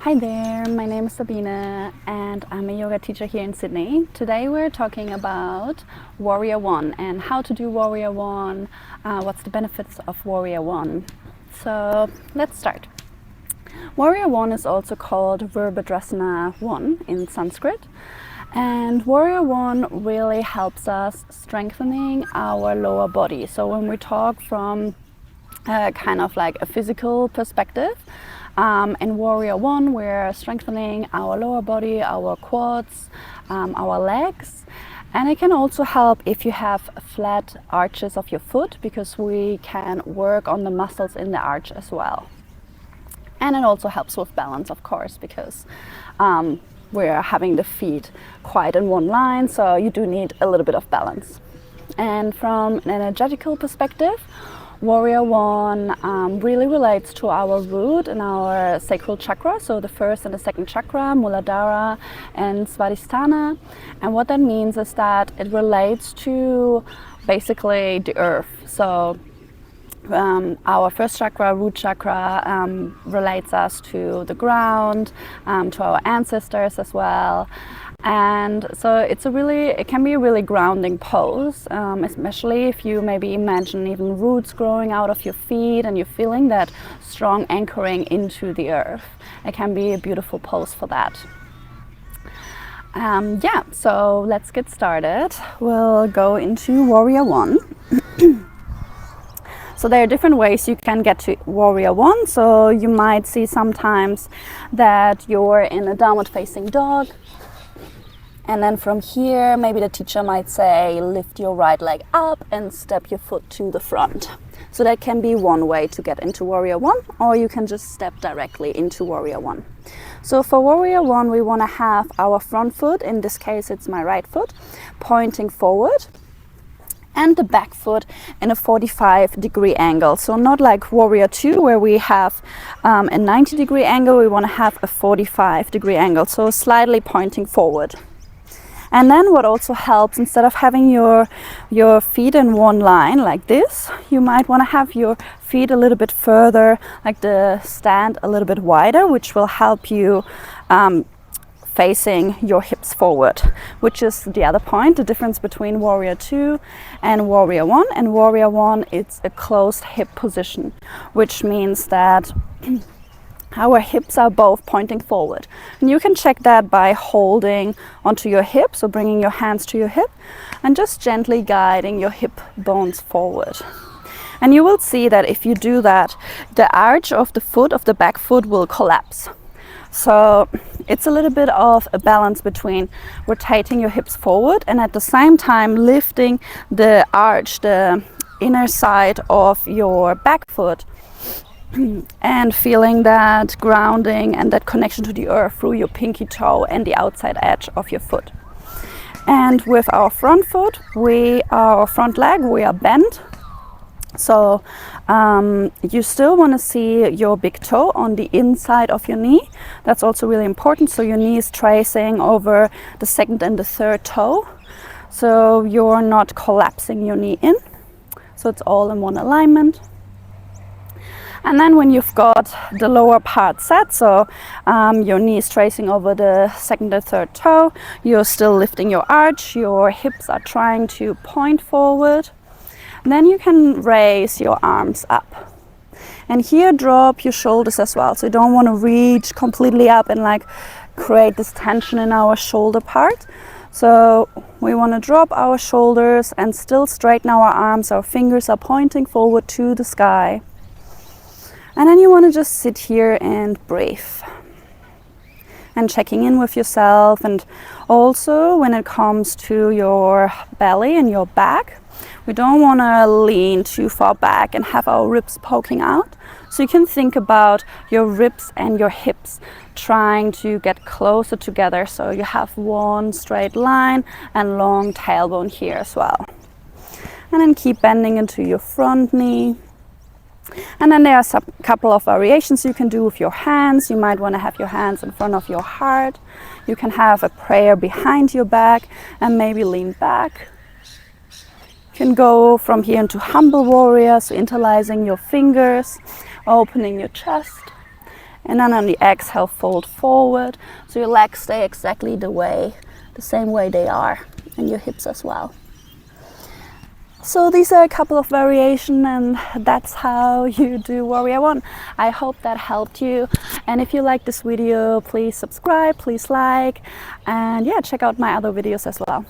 Hi there, my name is Sabine and I'm a yoga teacher here in Sydney. Today we're talking about Warrior One and how to do Warrior One, what's the benefits of Warrior One. So let's start. Warrior One is also called Virabhadrasana 1 in Sanskrit. And Warrior One really helps us strengthening our lower body. So when we talk from kind of like a physical perspective, in Warrior One, we're strengthening our lower body, our quads, our legs. And it can also help if you have flat arches of your foot, because we can work on the muscles in the arch as well. And it also helps with balance, of course, because we're having the feet quite in one line, so you do need a little bit of balance. And from an energetical perspective, Warrior One really relates to our root and our sacral chakra, so the first and the second chakra, Muladhara and Svadhisthana. And what that means is that it relates to basically the earth. So our first chakra, root chakra, relates us to the ground, to our ancestors as well. And so it can be a really grounding pose, especially if you maybe imagine even roots growing out of your feet and you're feeling that strong anchoring into the earth. It can be a beautiful pose for that. So let's get started. We'll go into Warrior One. So there are different ways you can get to Warrior One. So you might see sometimes that you're in a downward facing dog. And then from here, maybe the teacher might say, lift your right leg up and step your foot to the front. So that can be one way to get into Warrior One, or you can just step directly into Warrior One. So for Warrior One, we want to have our front foot, in this case it's my right foot, pointing forward, and the back foot in a 45-degree angle. So not like Warrior Two, where we have a 90-degree angle, we want to have a 45-degree angle, so slightly pointing forward. And then what also helps, instead of having your feet in one line like this, you might want to have your feet a little bit further, like the stand a little bit wider, which will help you facing your hips forward, which is the other point, the difference between Warrior Two and Warrior One. And Warrior One, it's a closed hip position, which means that our hips are both pointing forward. And you can check that by holding onto your hip, so bringing your hands to your hip and just gently guiding your hip bones forward. And you will see that if you do that, the arch of the foot, of the back foot, will collapse. So it's a little bit of a balance between rotating your hips forward and at the same time lifting the arch, the inner side of your back foot, and feeling that grounding and that connection to the earth through your pinky toe and the outside edge of your foot. And with our front foot, our front leg, we are bent. So you still want to see your big toe on the inside of your knee. That's also really important. So your knee is tracing over the second and the third toe. So you're not collapsing your knee in. So it's all in one alignment. And then when you've got the lower part set, so your knee is tracing over the second and third toe, you're still lifting your arch, your hips are trying to point forward. And then you can raise your arms up. And here drop your shoulders as well. So you don't want to reach completely up and like create this tension in our shoulder part. So we want to drop our shoulders and still straighten our arms. Our fingers are pointing forward to the sky. And then you want to just sit here and breathe and checking in with yourself. And also when it comes to your belly and your back, we don't want to lean too far back and have our ribs poking out. So you can think about your ribs and your hips trying to get closer together, so you have one straight line and long tailbone here as well. And then keep bending into your front knee. And then there are a couple of variations you can do with your hands. You might want to have your hands in front of your heart. You can have a prayer behind your back and maybe lean back. You can go from here into humble warrior, so interlacing your fingers, opening your chest, And then on the exhale, fold forward. So your legs stay exactly the same way they are, and your hips as well. So these are a couple of variations, and that's how you do Warrior One. I hope that helped you. And if you like this video, please subscribe, please like, and yeah, check out my other videos as well.